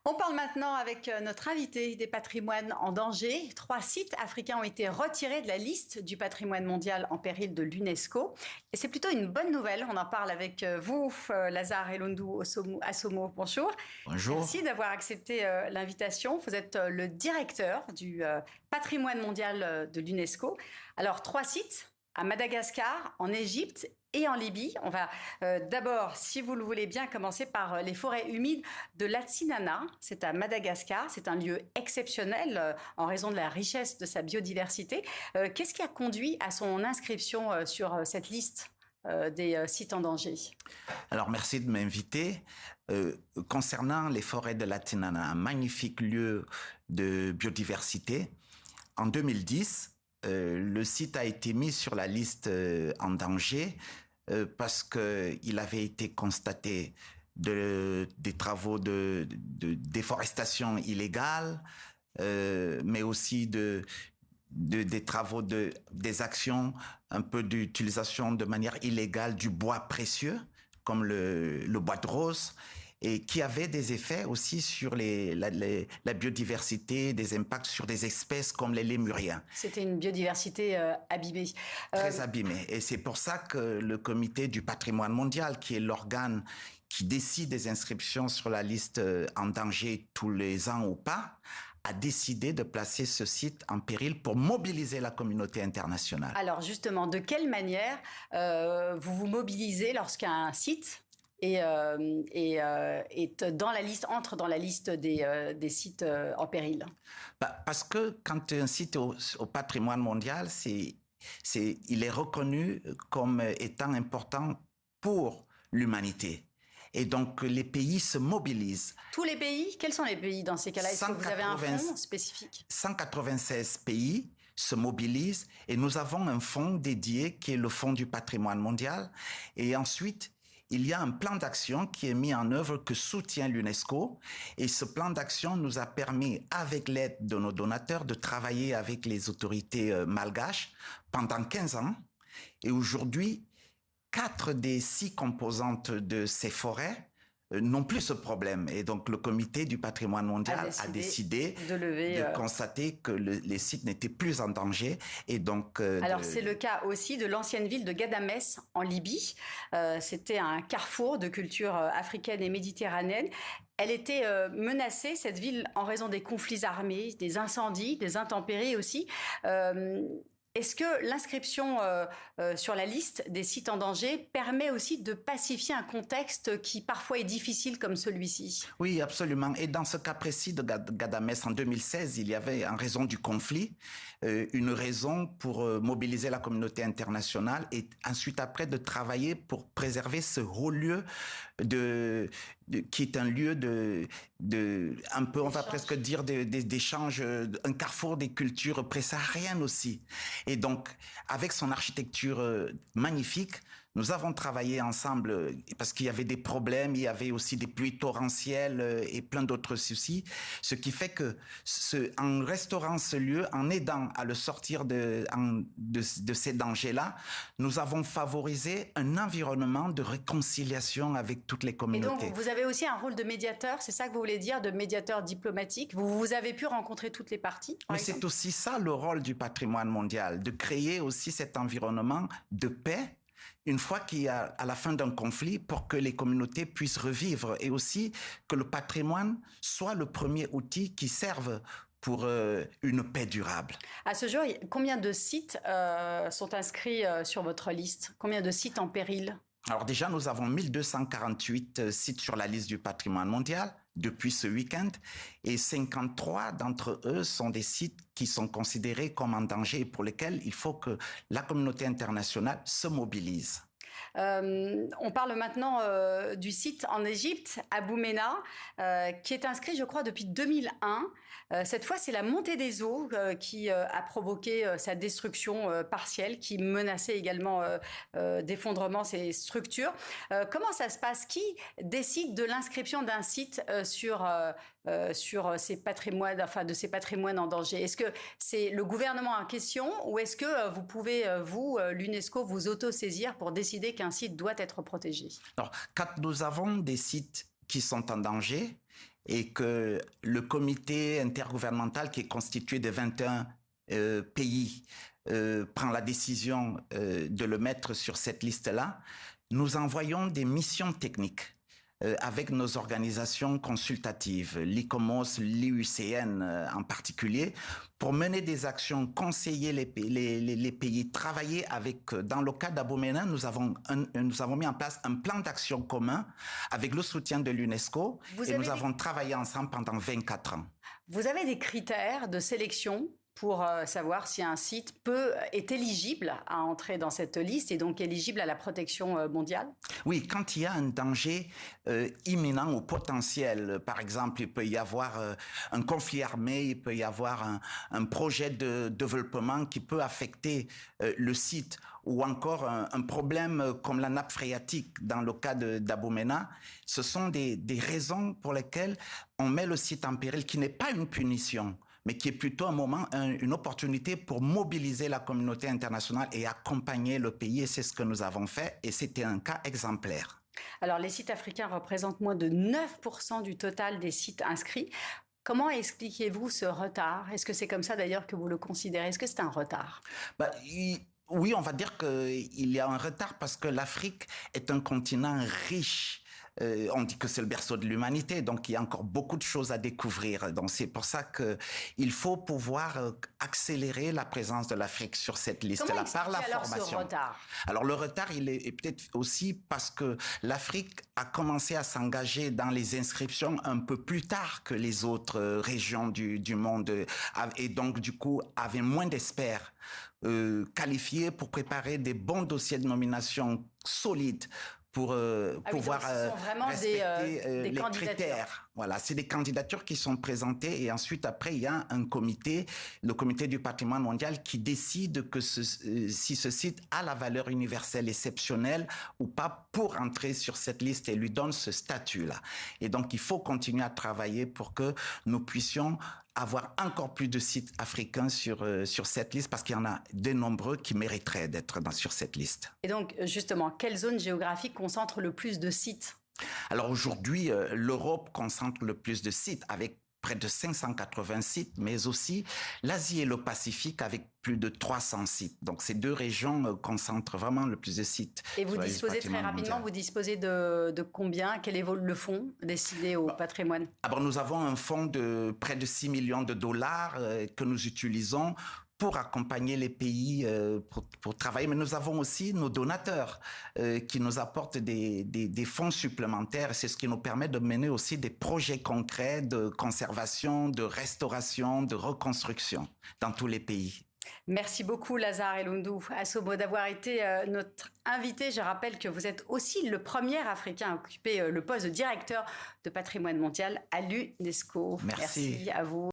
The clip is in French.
On parle maintenant avec notre invité des patrimoines en danger. 3 sites africains ont été retirés de la liste du patrimoine mondial en péril de l'UNESCO. Et c'est plutôt une bonne nouvelle. On en parle avec vous, Lazare Elondou Assomo. Bonjour. Bonjour. Merci d'avoir accepté l'invitation. Vous êtes le directeur du patrimoine mondial de l'UNESCO. Alors, 3 sites à Madagascar, en Égypte et en Libye. On va d'abord, si vous le voulez bien, commencer par les forêts humides de l'Atsinana. C'est à Madagascar. C'est un lieu exceptionnel en raison de la richesse de sa biodiversité. Qu'est-ce qui a conduit à son inscription sur cette liste des sites en danger? Alors, merci de m'inviter. Concernant les forêts de l'Atsinana, un magnifique lieu de biodiversité, en 2010, le site a été mis sur la liste en danger parce qu'il avait été constaté des travaux de déforestation illégale, mais aussi des travaux des actions un peu d'utilisation de manière illégale du bois précieux, comme le bois de rose, et qui avait des effets aussi sur la biodiversité, des impacts sur des espèces comme les lémuriens. C'était une biodiversité abîmée. Très abîmée. Et c'est pour ça que le comité du patrimoine mondial, qui est l'organe qui décide des inscriptions sur la liste en danger tous les ans ou pas, a décidé de placer ce site en péril pour mobiliser la communauté internationale. Alors justement, de quelle manière vous vous mobilisez lorsqu'un site est dans la liste, entre dans la liste des sites en péril? Parce que quand un site est au patrimoine mondial, il est reconnu comme étant important pour l'humanité. Et donc, les pays se mobilisent. Tous les pays? Quels sont les pays dans ces cas-là? Est-ce que vous avez un fonds spécifique? 196 pays se mobilisent et nous avons un fonds dédié qui est le Fonds du patrimoine mondial. Et ensuite, il y a un plan d'action qui est mis en œuvre que soutient l'UNESCO. Et ce plan d'action nous a permis, avec l'aide de nos donateurs, de travailler avec les autorités malgaches pendant 15 ans. Et aujourd'hui, 4 des 6 composantes de ces forêts n'ont plus ce problème. Et donc, le comité du patrimoine mondial a décidé de constater que les sites n'étaient plus en danger. Et donc, alors, c'est le cas aussi de l'ancienne ville de Ghadamès, en Libye. C'était un carrefour de culture africaine et méditerranéenne. Elle était menacée, cette ville, en raison des conflits armés, des incendies, des intempéries aussi. Est-ce que l'inscription sur la liste des sites en danger permet aussi de pacifier un contexte qui parfois est difficile comme celui-ci? Oui, absolument. Et dans ce cas précis de Ghadamès, en 2016, il y avait, en raison du conflit, une raison pour mobiliser la communauté internationale et ensuite après de travailler pour préserver ce haut lieu qui est un lieu un peu, on va presque dire, d'échange, un carrefour des cultures présahariennes aussi. Et donc, avec son architecture magnifique, nous avons travaillé ensemble parce qu'il y avait des problèmes, il y avait aussi des pluies torrentielles et plein d'autres soucis. Ce qui fait que, en restaurant ce lieu, en aidant à le sortir de ces dangers-là, nous avons favorisé un environnement de réconciliation avec toutes les communautés. Et donc, vous avez aussi un rôle de médiateur, c'est ça que vous voulez dire, de médiateur diplomatique? Vous avez pu rencontrer toutes les parties? Mais c'est aussi ça le rôle du patrimoine mondial, de créer aussi cet environnement de paix une fois qu'il y a à la fin d'un conflit pour que les communautés puissent revivre et aussi que le patrimoine soit le premier outil qui serve pour une paix durable. À ce jour, combien de sites sont inscrits sur votre liste? Combien de sites en péril? Alors déjà, nous avons 1248 sites sur la liste du patrimoine mondial depuis ce week-end et 53 d'entre eux sont des sites qui sont considérés comme en danger et pour lesquels il faut que la communauté internationale se mobilise. On parle maintenant du site en Égypte, Abou Mena, qui est inscrit, je crois, depuis 2001. Cette fois, c'est la montée des eaux qui a provoqué sa destruction partielle, qui menaçait également d'effondrement ces structures. Comment ça se passe? Qui décide de l'inscription d'un site sur ces patrimoines, enfin de ces patrimoines en danger? Est-ce que c'est le gouvernement en question ou est-ce que vous pouvez, vous, l'UNESCO, vous auto-saisir pour décider qu'un site doit être protégé? Alors, quand nous avons des sites qui sont en danger, et que le comité intergouvernemental qui est constitué de 21 pays prend la décision de le mettre sur cette liste-là, nous envoyons des missions techniques avec nos organisations consultatives, l'ICOMOS, l'IUCN en particulier, pour mener des actions, conseiller les pays, travailler avec, dans le cas d'Abomena, nous avons mis en place un plan d'action commun avec le soutien de l'UNESCO et nous avons travaillé ensemble pendant 24 ans. Vous avez des critères de sélection pour savoir si un site est éligible à entrer dans cette liste et donc éligible à la protection mondiale? Oui, quand il y a un danger imminent ou potentiel, par exemple, il peut y avoir un conflit armé, il peut y avoir un projet de développement qui peut affecter le site, ou encore un problème comme la nappe phréatique dans le cas d'Abomena, ce sont des raisons pour lesquelles on met le site en péril, qui n'est pas une punition, mais qui est plutôt une opportunité pour mobiliser la communauté internationale et accompagner le pays. Et c'est ce que nous avons fait, et c'était un cas exemplaire. Alors, les sites africains représentent moins de 9% du total des sites inscrits. Comment expliquez-vous ce retard? Est-ce que c'est comme ça d'ailleurs que vous le considérez? Est-ce que c'est un retard? Oui, on va dire qu'il y a un retard parce que l'Afrique est un continent riche. On dit que c'est le berceau de l'humanité, donc il y a encore beaucoup de choses à découvrir. Donc c'est pour ça qu'il faut pouvoir accélérer la présence de l'Afrique sur cette liste-là par la formation. Ce retard? Alors le retard, il est peut-être aussi parce que l'Afrique a commencé à s'engager dans les inscriptions un peu plus tard que les autres régions du monde, et donc du coup avait moins d'experts qualifiés pour préparer des bons dossiers de nomination solides pour pouvoir respecter les critères. Voilà, c'est des candidatures qui sont présentées et ensuite après il y a un comité, le comité du patrimoine mondial, qui décide que si ce site a la valeur universelle exceptionnelle ou pas pour entrer sur cette liste et lui donne ce statut-là. Et donc il faut continuer à travailler pour que nous puissions avoir encore plus de sites africains sur cette liste, parce qu'il y en a de nombreux qui mériteraient d'être sur cette liste. Et donc, justement, quelle zone géographique concentre le plus de sites? Alors aujourd'hui, l'Europe concentre le plus de sites avec près de 580 sites, mais aussi l'Asie et le Pacifique avec plus de 300 sites. Donc ces deux régions concentrent vraiment le plus de sites. Et vous disposez très rapidement, vous disposez de combien? Quel est le fonds décidé au patrimoine? Alors nous avons un fonds de près de 6 millions de dollars que nous utilisons pour accompagner les pays pour travailler. Mais nous avons aussi nos donateurs qui nous apportent des fonds supplémentaires. C'est ce qui nous permet de mener aussi des projets concrets de conservation, de restauration, de reconstruction dans tous les pays. Merci beaucoup Lazare Elundou Assomo d'avoir été notre invité. Je rappelle que vous êtes aussi le premier Africain à occuper le poste de directeur de patrimoine mondial à l'UNESCO. Merci À vous.